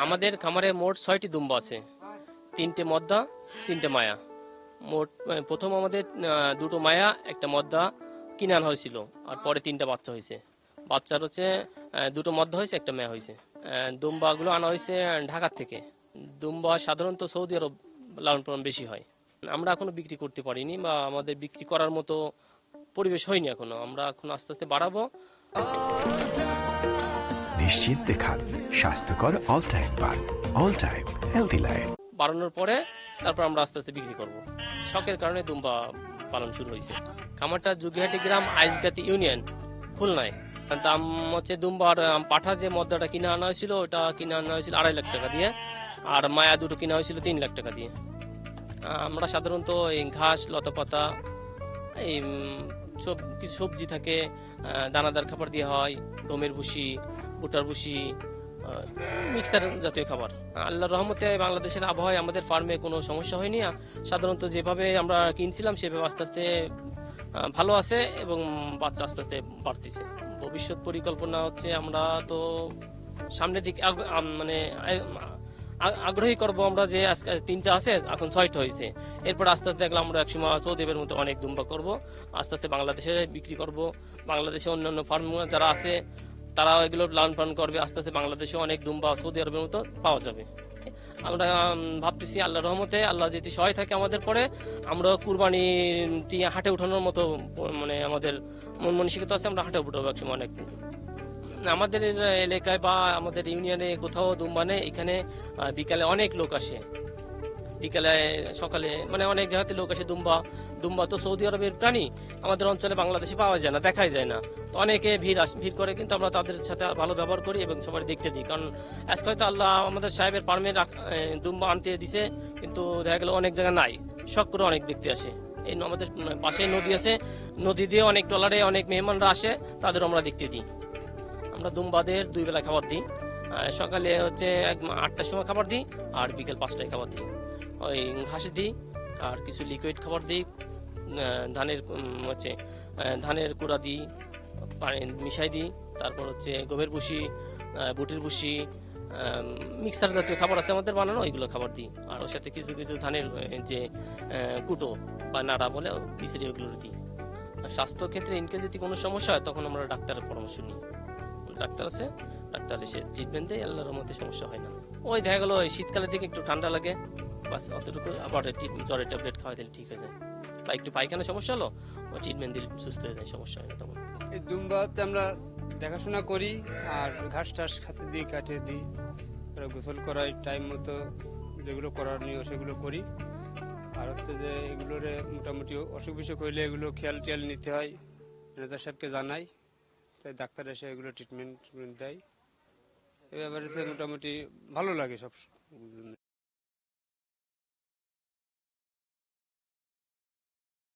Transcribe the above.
আমাদের খামারে মোট 6টি দুম্বা আছে, 3টে মদ্দা, 3টে মায়া। মোট প্রথম আমাদের 2টো মায়া, একটা মদ্দা কিনে আনা হয়েছিল, আর পরে 3টা বাচ্চা হয়েছে। বাচ্চার হচ্ছে 2টো মদ্দা হয়েছে, একটা মেয়া হয়েছে। দুম্বাগুলো আনা হয়েছে ঢাকার থেকে। দুম্বা সাধারণত সৌদি আরব লালন পালন বেশি হয়। আমরা এখনো বিক্রি করতে পারিনি, বা আমাদের বিক্রি করার মতো পরিবেশ হয়নি এখনো। আমরা এখন আস্তে আস্তে বাড়াবো। নিশ্চিন্তে খান স্বাস্থ্যকর অল টাইম পান, অল টাইম হেলদি লাইফ। বাড়ানোর পরে তারপর আমরা আস্তে আস্তে বিক্রি করব। শখের কারণে দুম্বা পালন শুরু হয়েছে। খামারটা জুগিহাটি গ্রাম, আইসগাতি ইউনিয়ন, খুলনায়। দাম হচ্ছে দুম্বার পাঠা যে মদ্দাটা কিনে আনা হয়েছিল, ওটা কিনে আনা হয়েছিল 2.5 লাখ টাকা দিয়ে, আর মায়া দুটো কিনা হয়েছিল 3 লাখ টাকা দিয়ে। আমরা সাধারণত এই ঘাস, লতাপাতা, এই সব কিছু সবজি থাকে, দানাদার খাবার দেওয়া হয়, গমের ভুসি, ভুট্টার ভুসি, মিক্সার জাতীয় খাবার। আল্লাহর রহমতে বাংলাদেশের আবহাওয়ায় আমাদের ফার্মে কোনো সমস্যা হয়নি। সাধারণত যেভাবে আমরা কিনছিলাম সেভাবে আস্তে আস্তে ভালো আছে, এবং বাচ্চা আস্তে আস্তে বাড়তেছে। ভবিষ্যৎ পরিকল্পনা হচ্ছে, আমরা তো সামনের দিকে মানে আগ্রহী করবো আমরা, যে আজকে 3টা আছে, এখন 6টা হয়েছে। এরপর আস্তে আস্তে দেখলাম আমরা একসময় সৌদিবের মতো অনেক দুম্বা করব, আস্তে আস্তে বাংলাদেশে বিক্রি করব। বাংলাদেশে অন্যান্য ফার্ম যারা আছে তারাও এগুলো লালন পালন করবে। আস্তে আস্তে বাংলাদেশে অনেক দুম্বা সৌদি আরবের মতো পাওয়া যাবে। আমরা ভাবতেছি আল্লাহর রহমতে, আল্লাহ যদি সহায় থাকে আমাদের পরে, আমরা কুরবানি হাটে উঠানোর মতো মানে আমাদের মন মানসিকতা আছে। আমরা হাটে উঠাবো একসময় অনেক। আমাদের এলাকায় বা আমাদের ইউনিয়নে কোথাও দুম্বা নেই। এখানে বিকালে অনেক লোক আসে, বিকালে সকালে, মানে অনেক জায়গাতে লোক আসে। দুম্বা তো সৌদি আরবের প্রাণী, আমাদের অঞ্চলে বাংলাদেশে পাওয়া যায় না, দেখাই যায় না। তো অনেকে ভিড় করে, কিন্তু আমরা তাদের সাথে ভালো ব্যবহার করি এবং সবাই দেখতে দিই। কারণ আজকে হয়তো আল্লাহ আমাদের সাহেবের ফার্মে দুম্বা আনতে দিছে, কিন্তু দেখা গেল অনেক জায়গা নাই, শখ করে অনেক দেখতে আসে। এই আমাদের পাশে নদী আছে, নদী দিয়ে অনেক ট্রলারে অনেক মেহমানরা আসে, তাদের আমরা দেখতে দিই। আমরা দুম্বাদের 2 বেলা খাবার দিই। সকালে হচ্ছে 8টার সময় খাবার দিই, আর বিকেল 5টায় খাবার দিই। ওই ঘাস দিই, আর কিছু লিকুইড খাবার দিই। ধানের কুড়া দিই, পানি মিশাই দিই। তারপর হচ্ছে গমের ভুসি, বুটের ভুসি, মিক্সার জাতীয় খাবার আছে আমাদের বানানো, ওইগুলো খাবার দিই। আর ওর সাথে কিছু কিছু ধানের যে কুটো বা নাড়া বলে, খিচুড়ি, ওগুলো দিই। স্বাস্থ্য ক্ষেত্রে ইনকেস যদি কোনো সমস্যা হয়, তখন আমরা ডাক্তারের পরামর্শ নিই। ডাক্তার আছে, ডাক্তার এসে ট্রিটমেন্ট দেয়, আল্লাহর রহমতে সমস্যা হয় না। ওই দেখা গেল শীতকালের দিকে একটু ঠান্ডা লাগে, বাস অতটুকু। আবার জ্বরের ট্যাবলেট খাওয়া দিলে ঠিক হয়ে যায়, বা একটু পায়খানা সমস্যা হলো, ওই ট্রিটমেন্ট দিলে সুস্থ হয়ে যায়, সমস্যা হয় না তখন। এই দুম্বা হচ্ছে আমরা দেখাশোনা করি, আর ঘাস টাস খাতে দিই, কাটে দিই, গোসল করাই টাইম মতো, যেগুলো করণীয় সেগুলো করি। আর হচ্ছে যে এগুলোর মোটামুটি অসুখ বিসুখ হইলে এগুলো খেয়াল টিয়াল নিতে হয়, ম্যানেজার সাহেবকে জানাই, তাই ডাক্তার এসে এগুলো ট্রিটমেন্ট দেয়। এ ব্যাপারে মোটামুটি ভালো লাগে সব।